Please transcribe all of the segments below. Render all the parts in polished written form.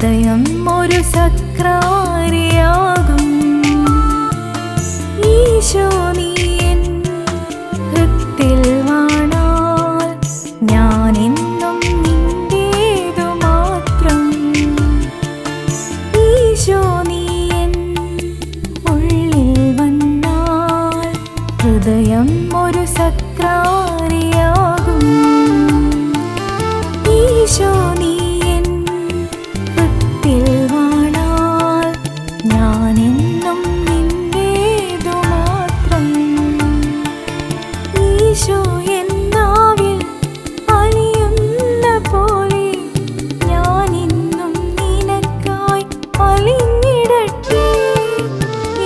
ഹൃദയം ഒരു സക്രാരിയാകും. ഈശോ നീ എൻ ഹൃത്തിൽ വാണാൽ ഞാനെന്നും നിന്റേതു മാത്രം. ഈശോ നീ എൻ ഉള്ളിൽ വന്നാൽ ഹൃദയം ഒരു സക്രാരിയാകും. ഈശോ നീ എൻ ഹൃത്തിൽ വാണാൽ ഞാനെന്നും നിന്റേതു മാത്രം. ഈശോ എൻ നാവിൽ അലിയുന്ന പോലെ ഞാനെന്നും നിനക്കായി അലിഞ്ഞിടട്ടെ.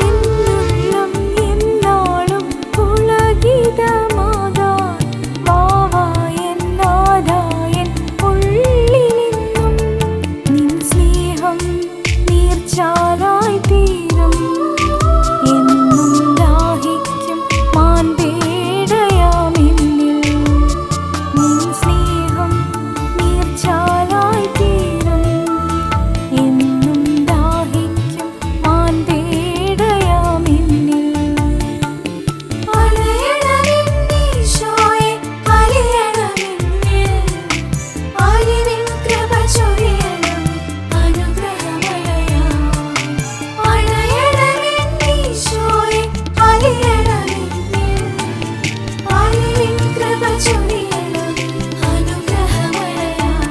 എന്നുള്ളം എന്നാളും പുളകിതമാകാൻ വാവാ എൻ നാഥാ എൻ ഉള്ളിലെന്നും നിൻ സ്നേഹം നീർച്ചാലായി തീരും. എന്നും ദാഹിക്കും മാൻപേടയാമെന്നിൽ നിൻ സ്നേഹം നീർച്ചാലായി തീരും. എന്നും ദാഹിക്കും മാൻപേടയാമെന്നിൽ. അലയണമെന്നീശോയെ അലിയണമെന്നിൽ. അലിവിൻ കൃപ ചൊരിയണം അനുഗ്രഹമഴയായി. അലയണമെന്നീശോയെ അലിയണമെന്നിൽ. അലിവിൻ കൃപ ചൊരിയണം അനുഗ്രഹമഴയായി.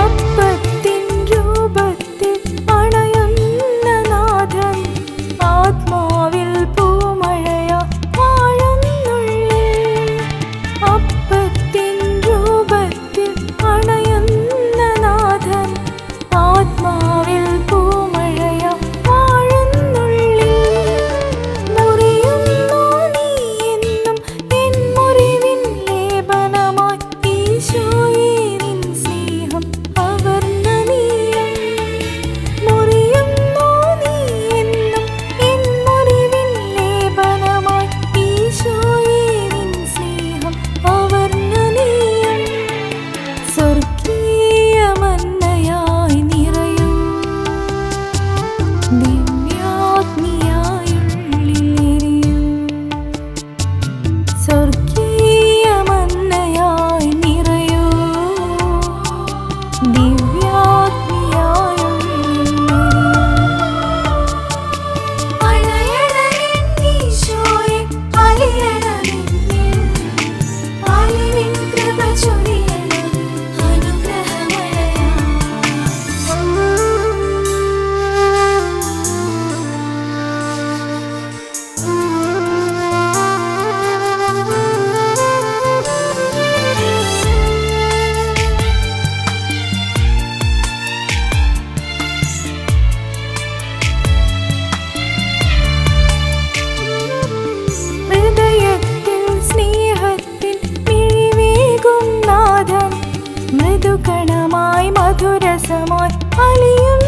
അപ്പത്തിൻ രൂപത്തിൽ അണയുന്ന നാഥൻ ആത്മാവിൽ പൂമഴയാ വാഴുന്നുള്ളിൽ. അപ്പത്തിൻ രൂപത്തിൽ അണയുന്ന നാഥൻ ആത്മാവിൽ പൂമഴയാ വാഴുന്നുള്ളിൽ. മുറിയുന്നു നീ എന്നും എൻ മുറിവിൻ ലേപനമായി. ഈശോയേ നിൻ സ്നേഹം അവർണ്ണനീയം. മുറിയുന്നു നീ എന്നും എൻ മുറിവിൻ ലേപനമായി. ഈശോയേ നിൻ സ്നേഹം അവർണ്ണനീയം. സ്വർഗീയ മന്നയായി നിറയൂ ദിവ്യാഗ്നിയായി ഉള്ളിലെരിയൂ. സ്വർഗീയ മന്നയായി നിറയൂ ദിവ്യാഗ്നിയായി ഉള്ളിലെരിയൂ. അലയണമെന്നീശോയെ അലിയണമെന്നിൽ. അലിവിൻ കൃപ ചൊരിയണം അനുഗ്രഹമഴയായി. ഹൃദയത്തിൽ സ്നേഹത്തിൻ മിഴിവേകും നാഥൻ മൃദുകണമായി മധുരസമായി അലിയും